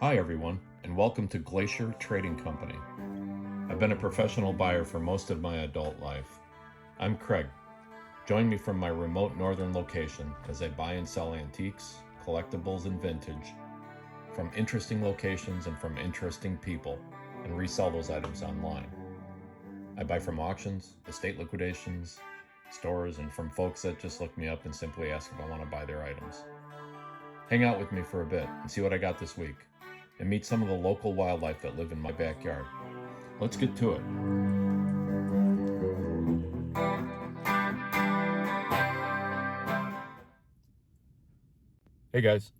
Hi everyone, and welcome to Glacier Trading Company. I've been a professional buyer for most of my adult life. I'm Craig. Join me from my remote northern location as I buy and sell antiques, collectibles, and vintage from interesting locations and from interesting people, and resell those items online. I buy from auctions, estate liquidations, stores, and from folks that just look me up and simply ask if I want to buy their items. Hang out with me for a bit and see what I got this week, and meet some of the local wildlife that live in my backyard. Let's get to it. Hey guys,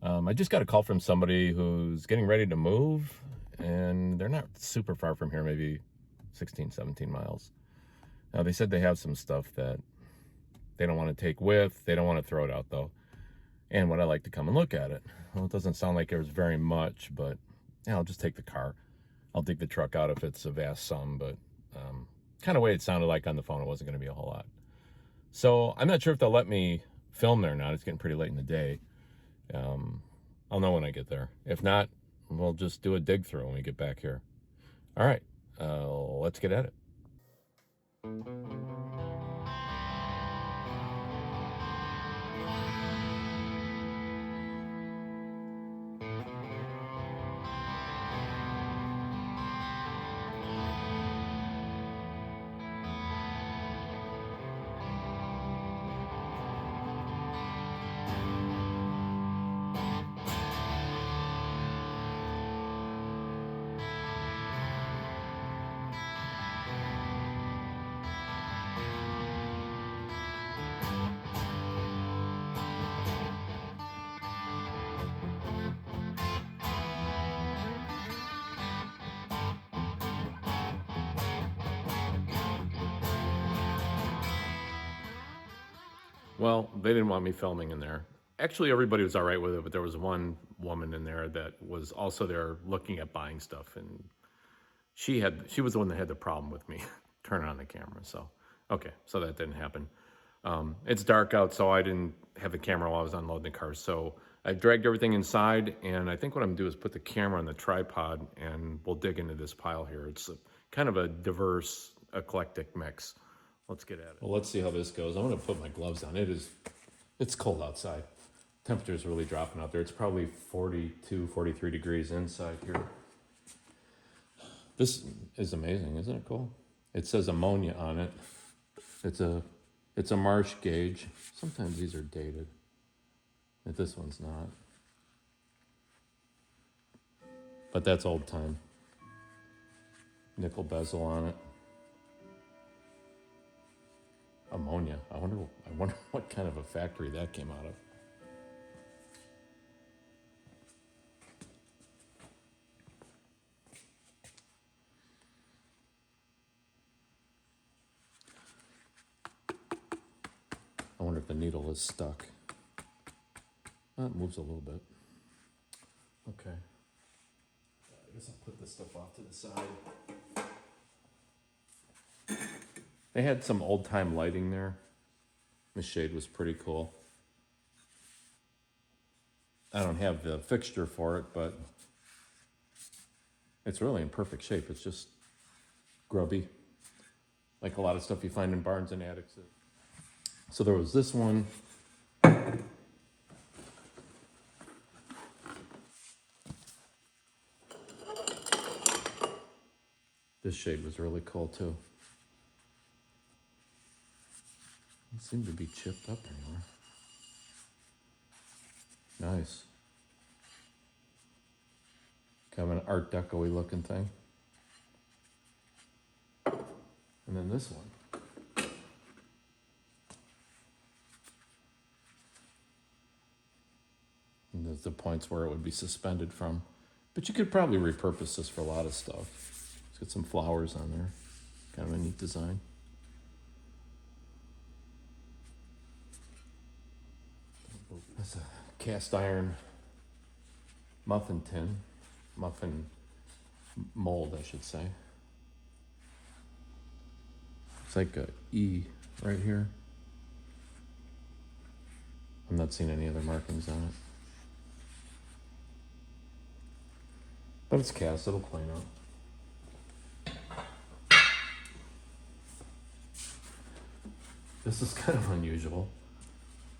I just got a call from somebody who's getting ready to move, and they're not super far from here, maybe 16, 17 miles. Now, they said they have some stuff that they don't want to take with. They don't want to throw it out, though. And would I like to come and look at it? Well, it doesn't sound like there's very much, but yeah, I'll just take the car. I'll dig the truck out if it's a vast sum, but kind of way it sounded like on the phone, it wasn't going to be a whole lot. So I'm not sure if they'll let me film there or not. It's getting pretty late in the day. I'll know when I get there. If not, we'll just do a dig through when we get back here. All right, let's get at it. Well, they didn't want me filming in there. Actually, everybody was all right with it, but there was one woman in there that was also there looking at buying stuff, and she was the one that had the problem with me turning on the camera. So, okay, so that didn't happen. It's dark out, so I didn't have the camera while I was unloading the car. So I dragged everything inside, and I think what I'm gonna do is put the camera on the tripod, and we'll dig into this pile here. It's kind of a diverse, eclectic mix. Let's get at it. Well, let's see how this goes. I'm gonna put my gloves on. It's cold outside. Temperature's really dropping out there. It's probably 42, 43 degrees inside here. This is amazing, isn't it cool? It says ammonia on it. It's a marsh gauge. Sometimes these are dated, but this one's not. But that's old time. Nickel bezel on it. Ammonia. I wonder what kind of a factory that came out of. I wonder if the needle is stuck. Oh, it moves a little bit. Okay. I guess I'll put this stuff off to the side. They had some old time lighting there. The shade was pretty cool. I don't have the fixture for it, but it's really in perfect shape. It's just grubby, like a lot of stuff you find in barns and attics. So there was this one. This shade was really cool too. It seemed to be chipped up anywhere. Nice. Kind of an Art Deco-y looking thing. And then this one. And there's the points where it would be suspended from. But you could probably repurpose this for a lot of stuff. It's got some flowers on there. Kind of a neat design. That's a cast iron muffin tin. Muffin mold, I should say. It's like a E right here. I'm not seeing any other markings on it. But it's cast, it'll clean up. This is kind of unusual.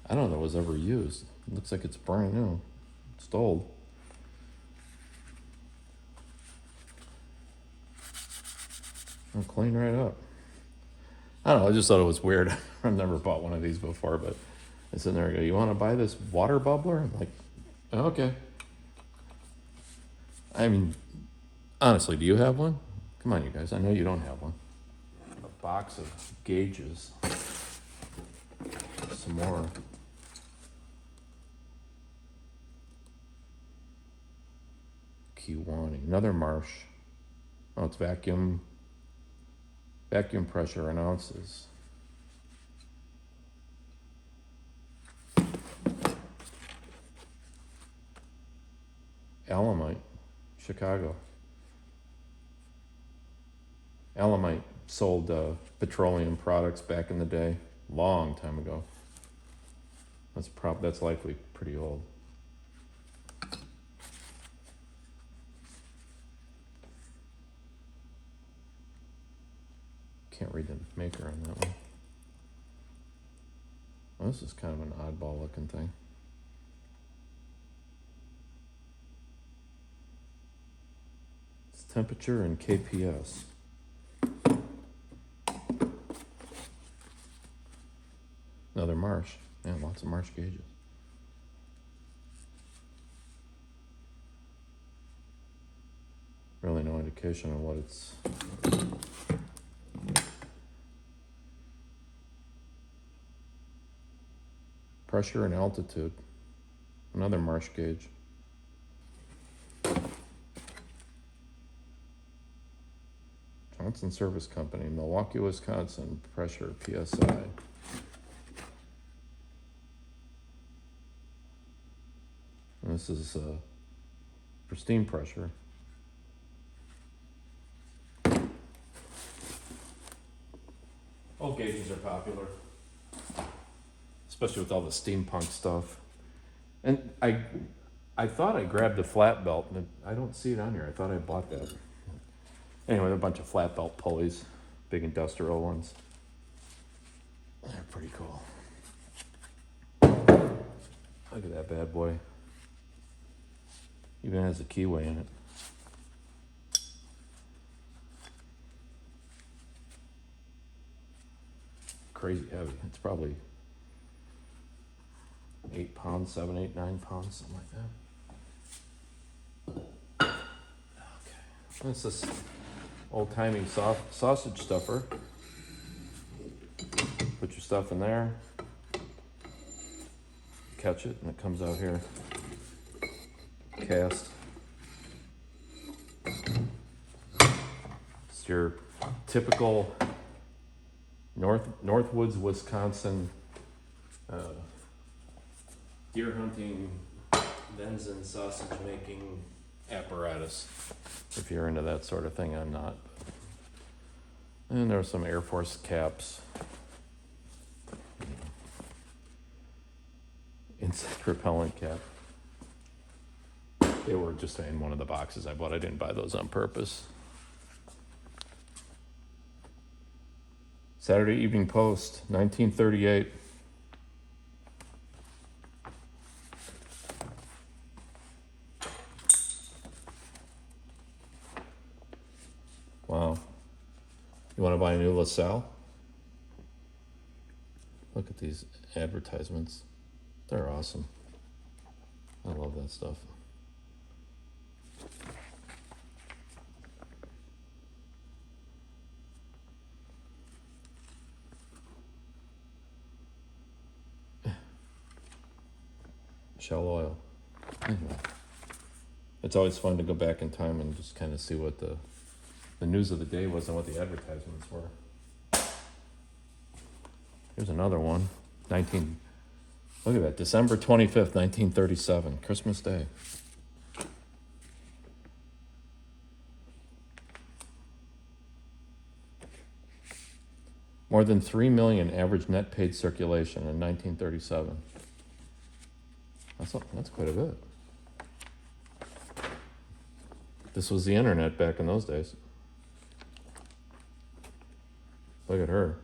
I don't know if it was ever used. It looks like it's brand new. It's old. It'll clean right up. I don't know, I just thought it was weird. I've never bought one of these before, but I sit there and go, you want to buy this water bubbler? I'm like, okay. I mean, honestly, do you have one? Come on, you guys. I know you don't have one. A box of gauges. Some more. Q1. Another Marsh. Oh, it's vacuum pressure in ounces. Alamite, Chicago. Alamite sold petroleum products back in the day, long time ago. That's likely pretty old. Can't read the maker on that one. Well, this is kind of an oddball looking thing. It's temperature and KPS. Another Marsh. Yeah, lots of Marsh gauges. Really no indication of what it's... Pressure and altitude. Another Marsh gauge. Johnson Service Company, Milwaukee, Wisconsin. Pressure, PSI. And this is for steam pressure. Old gauges are popular, especially with all the steampunk stuff. And I thought I grabbed the flat belt, and I don't see it on here. I thought I bought that. Anyway, there are a bunch of flat belt pulleys, big industrial ones. They're pretty cool. Look at that bad boy. Even has a keyway in it. Crazy heavy. It's probably 8 pounds, 7, 8, 9 pounds, something like that. Okay. This is old-timey sausage stuffer. Put your stuff in there. Catch it, and it comes out here. Cast. It's your typical Northwoods, Wisconsin deer hunting, venison sausage making apparatus. If you're into that sort of thing, I'm not. And there are some Air Force caps. Insect repellent cap. They were just in one of the boxes I bought. I didn't buy those on purpose. Saturday Evening Post, 1938. Wow. You want to buy a new LaSalle? Look at these advertisements. They're awesome. I love that stuff. Shell oil. Anyway, it's always fun to go back in time and just kind of see what the news of the day was and what the advertisements were. Here's another one. Look at that, December 25th, 1937, Christmas Day. More than 3 million average net paid circulation in 1937. That's quite a bit. This was the internet back in those days. Look at her.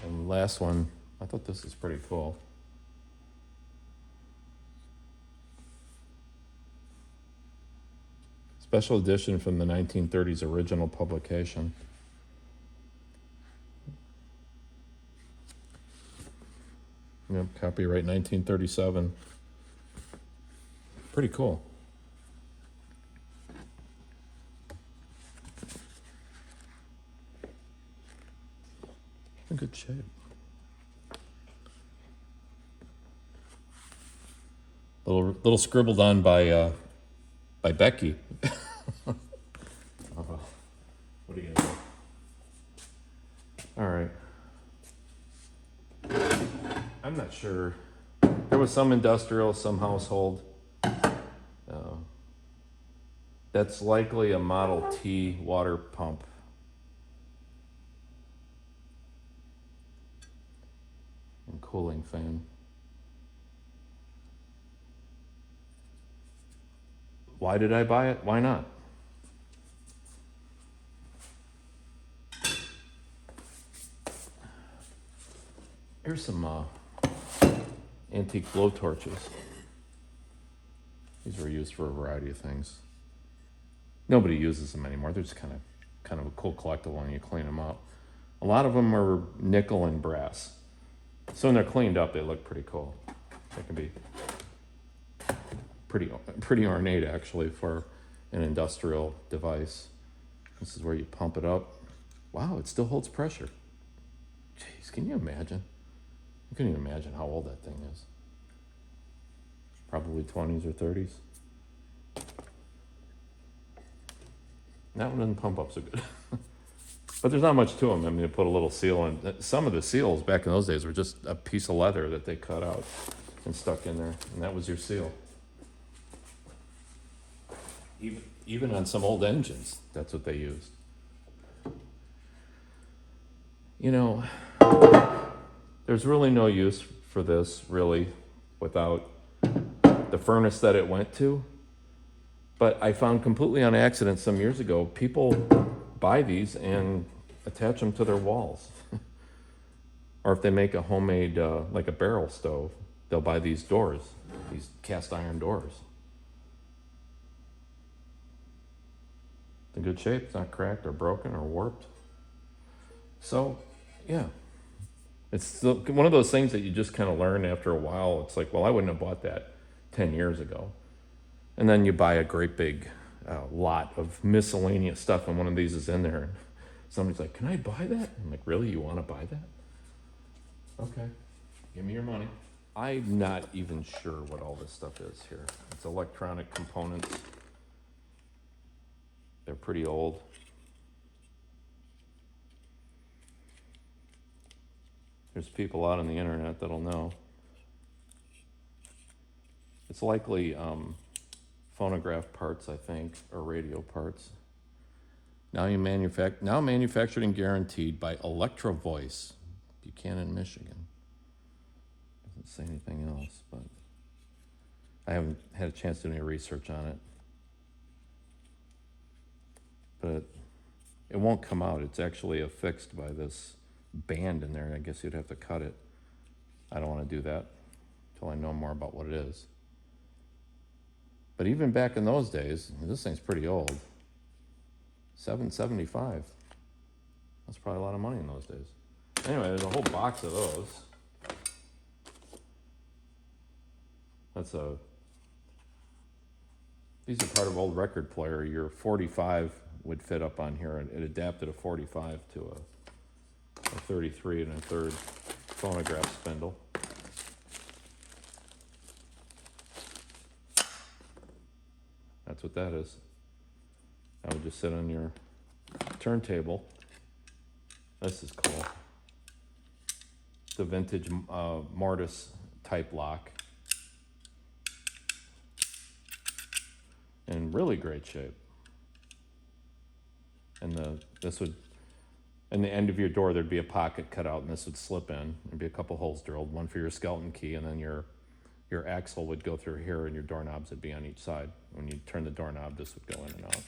And last one, I thought this was pretty cool. Special edition from the 1930s original publication. Yep, copyright 1937. Pretty cool. In good shape. Little scribbled on by Becky. What are you gonna do? All right. I'm not sure. There was some industrial, some household. That's likely a Model T water pump. And cooling fan. Why did I buy it? Why not? Here's some antique blow torches. These were used for a variety of things. Nobody uses them anymore. They're just kind of a cool collectible when you clean them up. A lot of them are nickel and brass. So when they're cleaned up, they look pretty cool. They can be pretty ornate, actually, for an industrial device. This is where you pump it up. Wow, it still holds pressure. Jeez, can you imagine? You couldn't even imagine how old that thing is. Probably 20s or 30s. That one doesn't pump up so good. But there's not much to them. I mean, they put a little seal in. Some of the seals back in those days were just a piece of leather that they cut out and stuck in there, and that was your seal. Even on some old engines, that's what they used. You know, there's really no use for this, really, without the furnace that it went to. But I found completely on accident some years ago, people buy these and attach them to their walls. Or if they make a homemade, like a barrel stove, they'll buy these doors, these cast iron doors. It's in good shape, it's not cracked or broken or warped. So, yeah. It's still one of those things that you just kind of learn after a while. It's like, well, I wouldn't have bought that 10 years ago. And then you buy a great big lot of miscellaneous stuff, and one of these is in there. And somebody's like, can I buy that? I'm like, really? You want to buy that? Okay. Give me your money. I'm not even sure what all this stuff is here. It's electronic components. They're pretty old. There's people out on the internet that'll know. It's likely phonograph parts, I think, or radio parts. Now manufactured and guaranteed by Electro Voice, Buchanan, Michigan. Doesn't say anything else, but I haven't had a chance to do any research on it. But it won't come out. It's actually affixed by this band in there, and I guess you'd have to cut it. I don't want to do that until I know more about what it is. But even back in those days, this thing's pretty old. $775. That's probably a lot of money in those days. Anyway, there's a whole box of those. These are part of old record player. Your 45 would fit up on here, and it adapted a 45 to a 33 and a third phonograph spindle. That's what that is. That would just sit on your turntable. This is cool. The vintage mortise type lock. In really great shape. And in the end of your door, there'd be a pocket cut out, and this would slip in. There'd be a couple holes drilled, one for your skeleton key, and then your your axle would go through here and your doorknobs would be on each side. When you turn the doorknob, this would go in and out.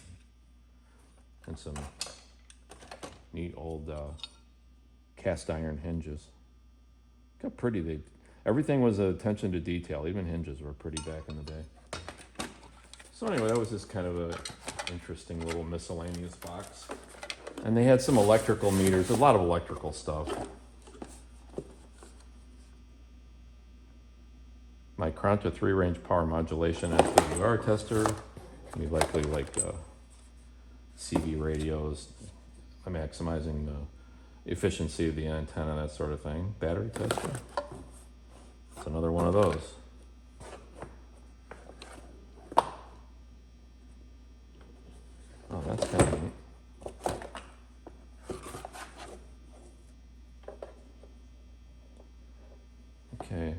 And some neat old cast iron hinges. Look how pretty they... Everything was attention to detail. Even hinges were pretty back in the day. So anyway, that was just kind of a interesting little miscellaneous box. And they had some electrical meters, a lot of electrical stuff. My Kronta 3-range power modulation SWR tester. You likely like CB radios, maximizing the efficiency of the antenna, that sort of thing. Battery tester. It's another one of those. Oh, that's kind of neat. Okay.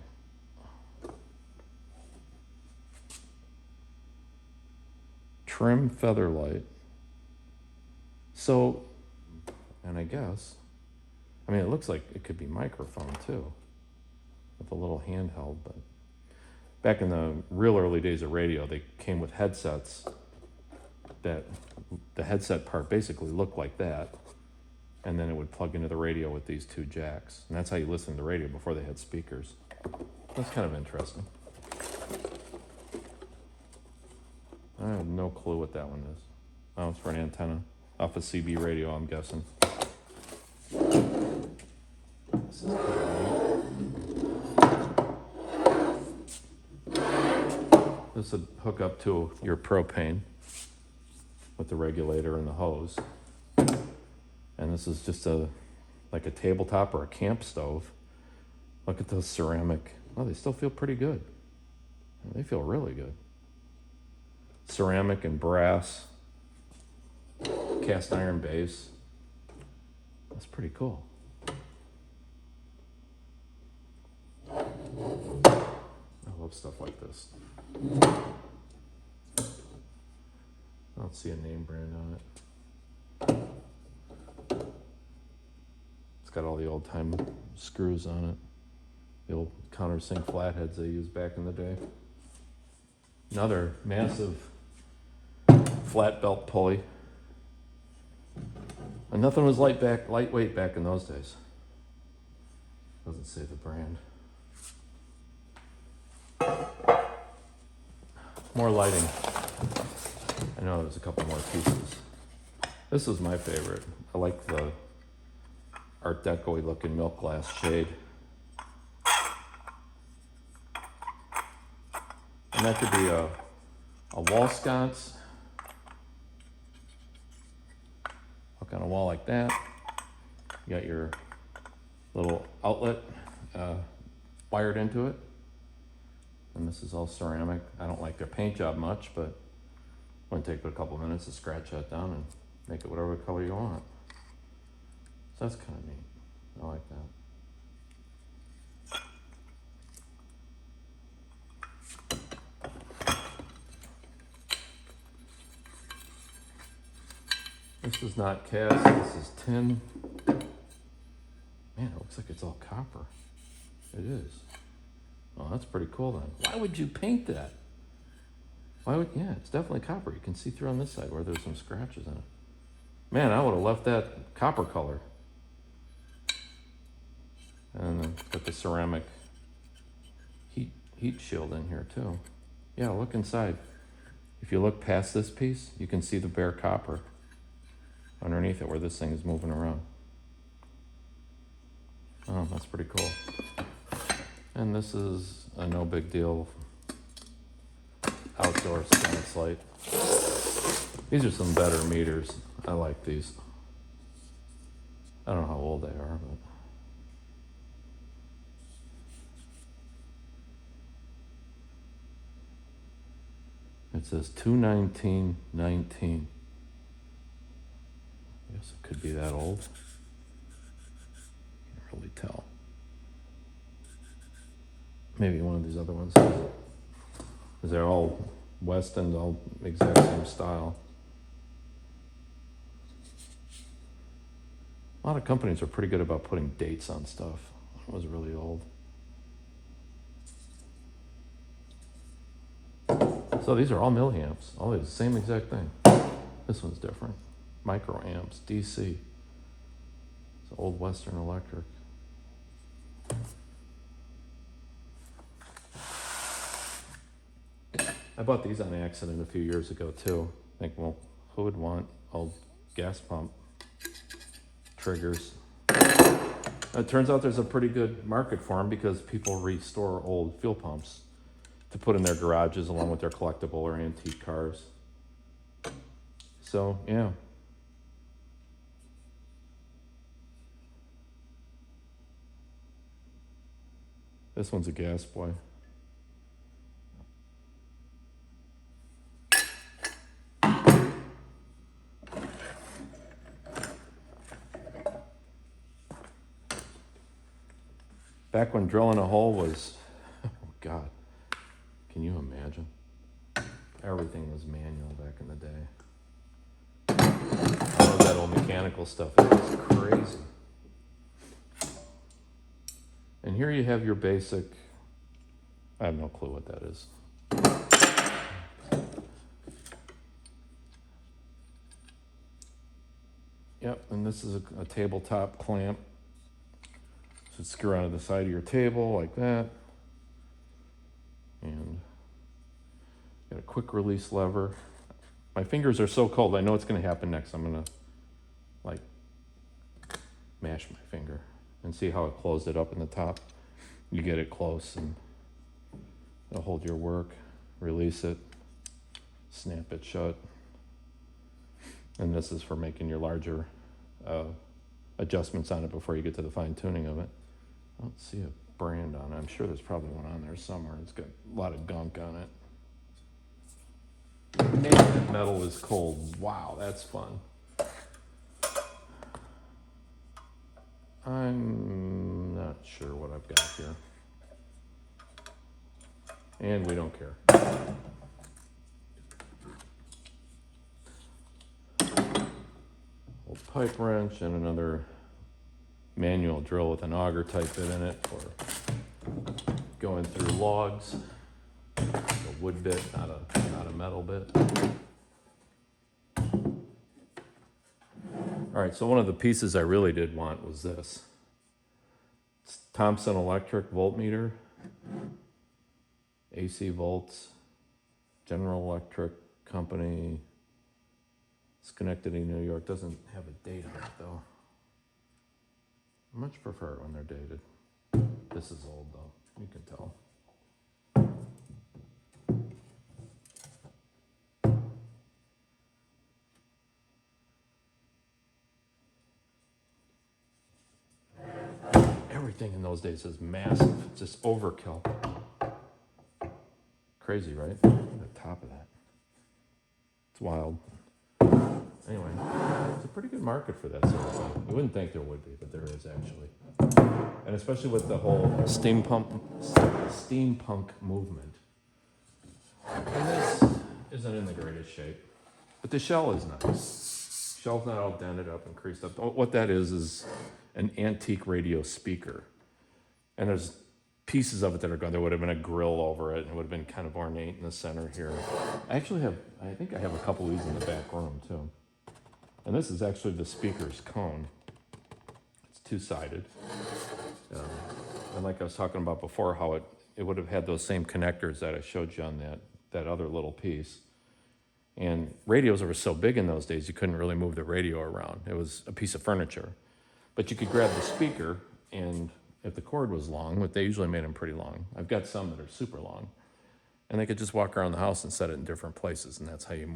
Trim feather light. So, and I guess, I mean, it looks like it could be microphone too, with a little handheld, but back in the real early days of radio, they came with headsets that the headset part basically looked like that, and then it would plug into the radio with these two jacks, and that's how you listen to the radio before they had speakers. That's kind of interesting. I have no clue what that one is. Oh, it's for an antenna off a CB radio, I'm guessing. This is this would hook up to your propane with the regulator and the hose. And this is just like a tabletop or a camp stove. Look at those ceramic. Oh, they still feel pretty good. They feel really good. Ceramic and brass, cast iron base. That's pretty cool. I love stuff like this. I don't see a name brand on it. It's got all the old time screws on it. The old countersink flatheads they used back in the day. Another massive flat belt pulley. And nothing was lightweight back in those days. Doesn't say the brand. More lighting. I know there's a couple more pieces. This was my favorite. I like the Art Deco-y looking milk glass shade. And that could be a wall sconce. Hook on a wall like that. You got your little outlet wired into it. And this is all ceramic. I don't like their paint job much, but it wouldn't take but a couple minutes to scratch that down and make it whatever color you want. So that's kind of neat. I like that. This is not cast, this is tin. Man, it looks like it's all copper. It is. Oh, that's pretty cool then. Why would you paint that? Yeah, it's definitely copper. You can see through on this side where there's some scratches in it. Man, I would have left that copper color. And then got the ceramic heat shield in here too. Yeah, look inside. If you look past this piece, you can see the bare copper underneath it where this thing is moving around. Oh, that's pretty cool. And this is a no big deal outdoor sconce light. These are some better meters. I like these. I don't know how old they are, but it says 219.19. I guess it could be that old. Can't really tell. Maybe one of these other ones. Because they're all Weston, all exact same style. A lot of companies are pretty good about putting dates on stuff. It was really old. So these are all milliamps. All the same exact thing. This one's different. Microamps, DC. It's old Western Electric. I bought these on accident a few years ago too. I think, well, who would want old gas pump triggers? It turns out there's a pretty good market for them because people restore old fuel pumps to put in their garages along with their collectible or antique cars. So, yeah. This one's a gas boy. Back when drilling a hole was, oh God, can you imagine? Everything was manual back in the day. I love that old mechanical stuff. It was crazy. And here you have your basic, I have no clue what that is. Yep, and this is a tabletop clamp. So screw onto the side of your table like that. And got a quick release lever. My fingers are so cold, I know what's gonna happen next. I'm gonna like mash my finger and see how it closed it up in the top. You get it close and it'll hold your work, release it, snap it shut. And this is for making your larger adjustments on it before you get to the fine tuning of it. I don't see a brand on it. I'm sure there's probably one on there somewhere. It's got a lot of gunk on it. Man, that metal is cold. Wow, that's fun. I'm not sure what I've got here. And we don't care. Old pipe wrench and another manual drill with an auger type bit in it for going through logs. A wood bit, not a metal bit. All right, so one of the pieces I really did want was this. It's Thomson Electric voltmeter, AC volts, General Electric Company, Schenectady, New York. Doesn't have a date on it though. I much prefer it when they're dated. This is old though, you can tell. Everything in those days is massive, just overkill. Crazy, right? The top of that. It's wild. Anyway, it's a pretty good market for that sort of thing. You wouldn't think there would be, but there is actually. And especially with the whole steampunk movement. And this isn't in the greatest shape, but the shell is nice. Shell's not all dented up and creased up. What that is an antique radio speaker. And there's pieces of it that are gone. There would have been a grill over it, and it would have been kind of ornate in the center here. I think I have a couple of these in the back room too. And this is actually the speaker's cone. It's two-sided. And like I was talking about before, how it would have had those same connectors that I showed you on that other little piece. And radios were so big in those days, you couldn't really move the radio around. It was a piece of furniture. But you could grab the speaker, and if the cord was long, but they usually made them pretty long. I've got some that are super long. And they could just walk around the house and set it in different places, and that's how you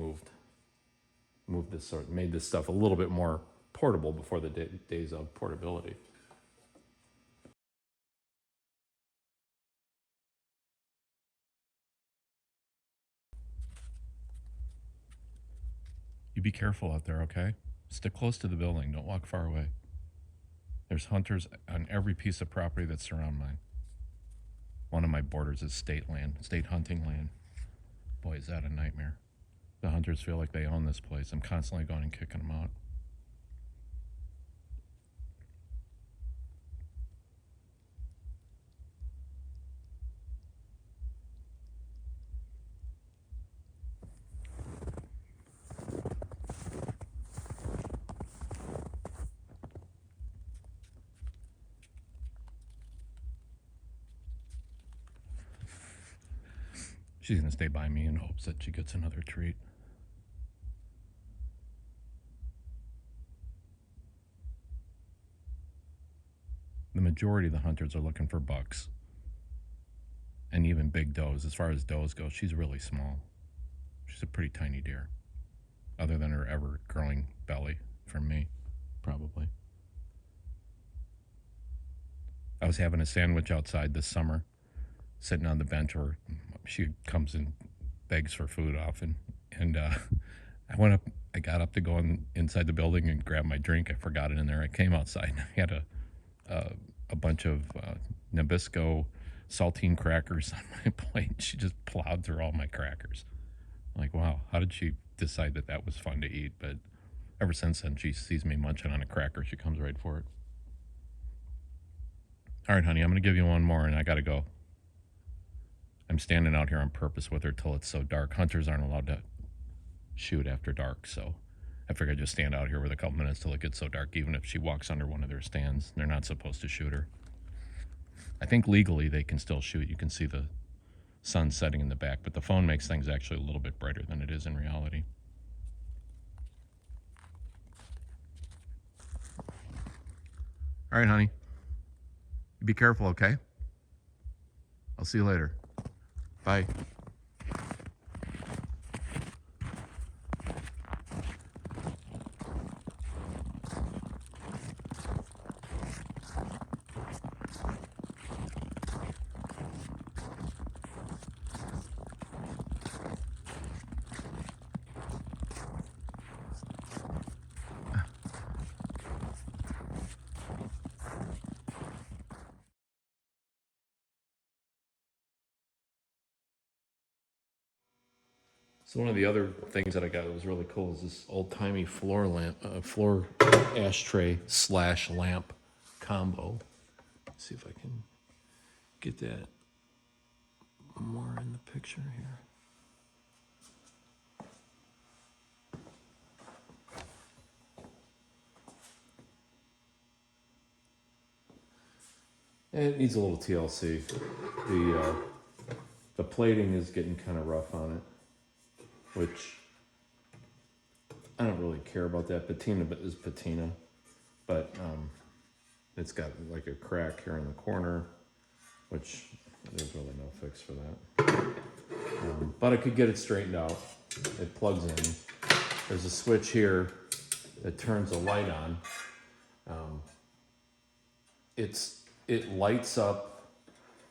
made this stuff a little bit more portable before the days of portability. You be careful out there, okay? Stick close to the building. Don't walk far away. There's hunters on every piece of property that surround mine. One of my borders is state land, state hunting land. Boy, is that a nightmare. The hunters feel like they own this place. I'm constantly going and kicking them out. She's going to stay by me in hopes that she gets another treat. The majority of the hunters are looking for bucks. And even big does. As far as does go, she's really small. She's a pretty tiny deer. Other than her ever-growing belly from me, probably. I was having a sandwich outside this summer, sitting on the bench where she comes and begs for food often. And I got up to go inside the building and grab my drink. I forgot it in there. I came outside and I had a bunch of Nabisco saltine crackers on my plate. She just plowed through all my crackers. I'm like, wow, how did she decide that that was fun to eat? But ever since then, she sees me munching on a cracker. She comes right for it. All right, honey, I'm going to give you one more, and I got to go. I'm standing out here on purpose with her till it's so dark. Hunters aren't allowed to shoot after dark, so I figured I'd just stand out here with a couple minutes till it gets so dark, even if she walks under one of their stands. They're not supposed to shoot her. I think legally they can still shoot. You can see the sun setting in the back, but the phone makes things actually a little bit brighter than it is in reality. All right, honey. Be careful, okay? I'll see you later. Bye. So one of the other things that I got that was really cool is this old-timey floor ashtray / lamp combo. Let's see if I can get that more in the picture here. And it needs a little TLC. The plating is getting kind of rough on it, which I don't really care about that. Patina is patina, but it's got like a crack here in the corner, which there's really no fix for that. But I could get it straightened out. It plugs in. There's a switch here that turns the light on. It lights up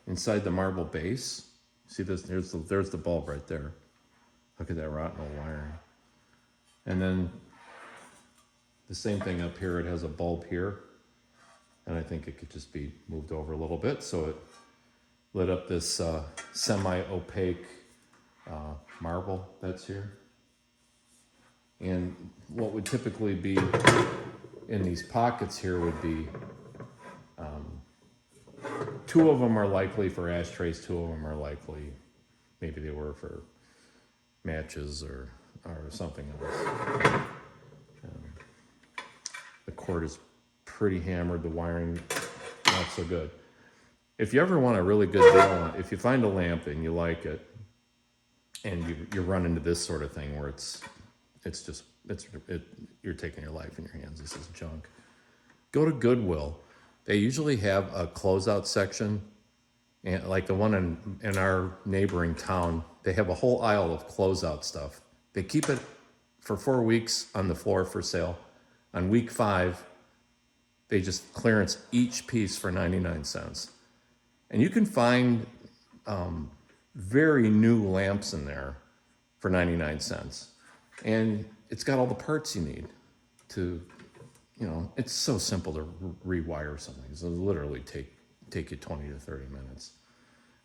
inside the marble base. See this? There's the bulb right there. Look at that rotten old wiring. And then the same thing up here. It has a bulb here, and I think it could just be moved over a little bit so it lit up this semi-opaque marble that's here. And what would typically be in these pockets here would be two of them are likely for ashtrays, two of them are likely, maybe they were for matches or something else. The cord is pretty hammered, the wiring not so good. If you ever want a really good deal on, if you find a lamp and you like it, and you run into this sort of thing where you're taking your life in your hands, this is junk, go to Goodwill. They usually have a closeout section, and like the one in our neighboring town, they have a whole aisle of closeout stuff. They keep it for 4 weeks on the floor for sale. On week 5, they just clearance each piece for 99 cents. And you can find very new lamps in there for 99 cents. And it's got all the parts you need to, it's so simple to rewire something. It'll literally take you 20 to 30 minutes.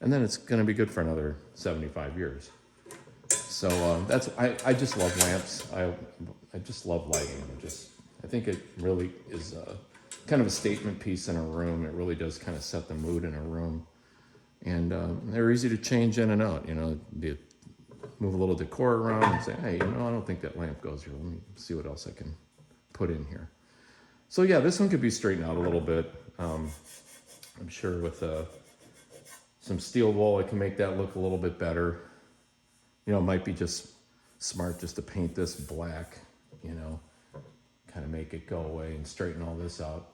And then it's going to be good for another 75 years. So I just love lamps. I just love lighting. I think it really is kind of a statement piece in a room. It really does kind of set the mood in a room. And they're easy to change in and out. Move a little decor around and say, hey, I don't think that lamp goes here. Let me see what else I can put in here. So yeah, this one could be straightened out a little bit. I'm sure with some steel wool, I can make that look a little bit better. You know, it might be just smart just to paint this black, you know, kind of make it go away and straighten all this out.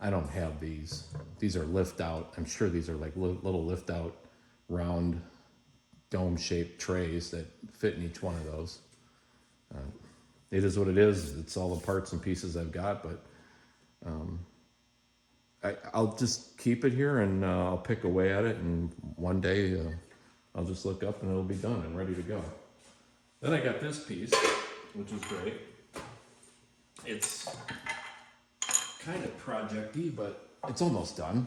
I don't have these. These are lift out. I'm sure these are like little lift out round dome shaped trays that fit in each one of those. It is what it is. It's all the parts and pieces I've got, but I'll just keep it here and I'll pick away at it, and one day I'll just look up and it'll be done and ready to go. Then I got this piece, which is great. It's kind of project-y, but it's almost done.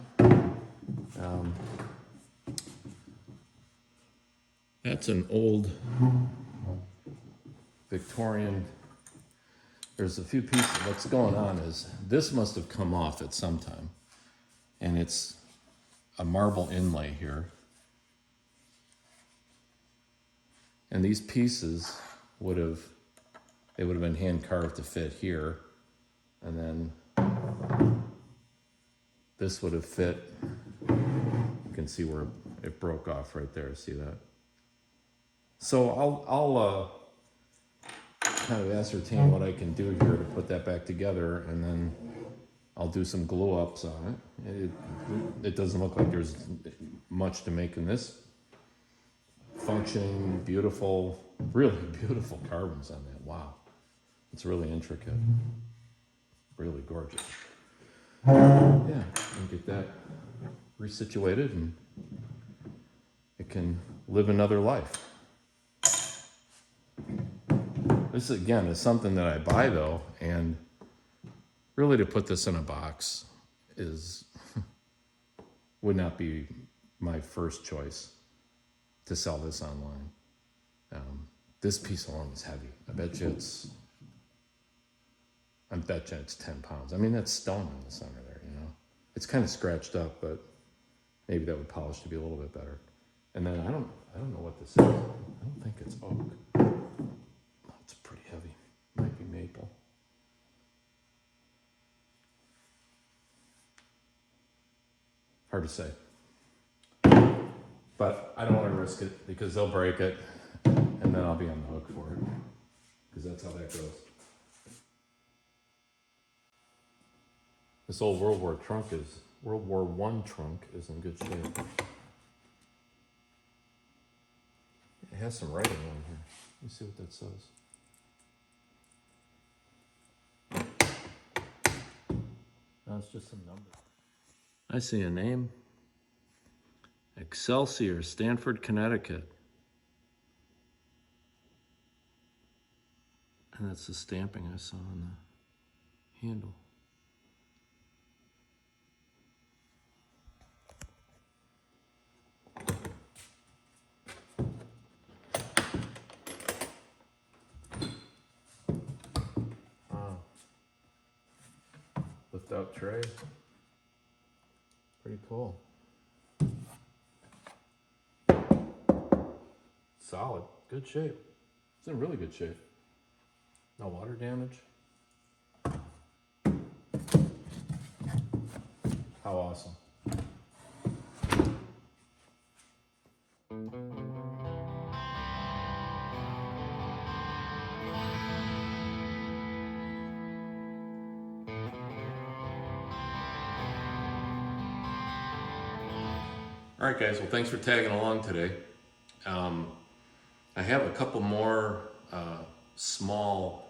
That's an old Victorian. There's a fefew pieces. What's going on is this must have come off at some time, and it's a marble inlay here. And these pieces would have been hand carved to fit here, and then this would have fit. You can see where it broke off right there. See that? So I'll kind of ascertain what I can do here to put that back together, and then I'll do some glue ups on it. It doesn't look like there's much to make in this. Functioning, beautiful, really beautiful carvings on that. Wow, it's really intricate, really gorgeous. Yeah, and get that resituated, and it can live another life. This again is something that I buy though, and really to put this in a box would not be my first choice to sell this online. This piece alone is heavy. I bet you it's 10 pounds. I mean, that's stone in the center there, you know. It's kind of scratched up, but maybe that would polish to be a little bit better. And then I don't know what this is. I don't think it's oak. Oh, it's pretty heavy. Might be maple. Hard to say. But I don't want to risk it because they'll break it, and then I'll be on the hook for it, because that's how that goes. This old World War I trunk is in good shape. It has some writing on here. Let me see what that says. No, it's just some numbers. I see a name. Excelsior, Stanford, Connecticut. And that's the stamping I saw on the handle. Wow. Lift out tray. Pretty cool. Solid, good shape. It's in really good shape. No water damage. How awesome. All right, guys, well, thanks for tagging along today. I have a couple more small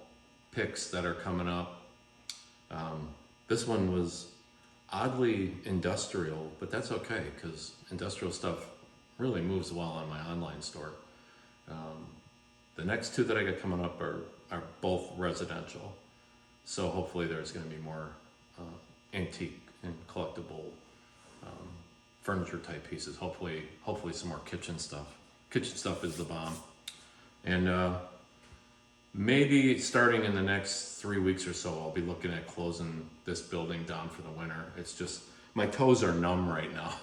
picks that are coming up. This one was oddly industrial, but that's okay because industrial stuff really moves well on my online store. The next two that I got coming up are both residential, so hopefully there's going to be more antique and collectible furniture type pieces. Hopefully some more kitchen stuff. Kitchen stuff is the bomb. And maybe starting in the next 3 weeks or so, I'll be looking at closing this building down for the winter. It's just, my toes are numb right now.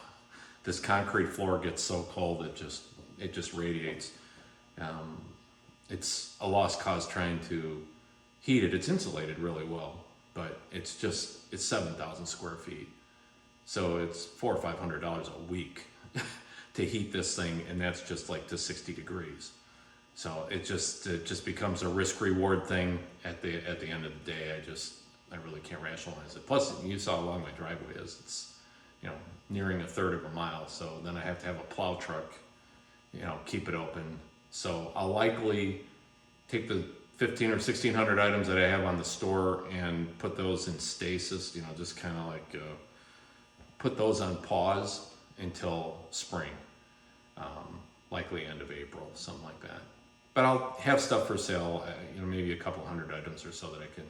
This concrete floor gets so cold, it just radiates. It's a lost cause trying to heat it. It's insulated really well, but it's 7,000 square feet. So it's $400 or $500 a week to heat this thing, and that's just like to 60 degrees. So it just becomes a risk reward thing at the end of the day. I really can't rationalize it. Plus, you saw how long my driveway is. It's, nearing a third of a mile. So then I have to have a plow truck, keep it open. So I'll likely take the 15 or 1600 items that I have on the store and put those in stasis, just kind of like put those on pause until spring, likely end of April, something like that. But I'll have stuff for sale, maybe a couple hundred items or so that I can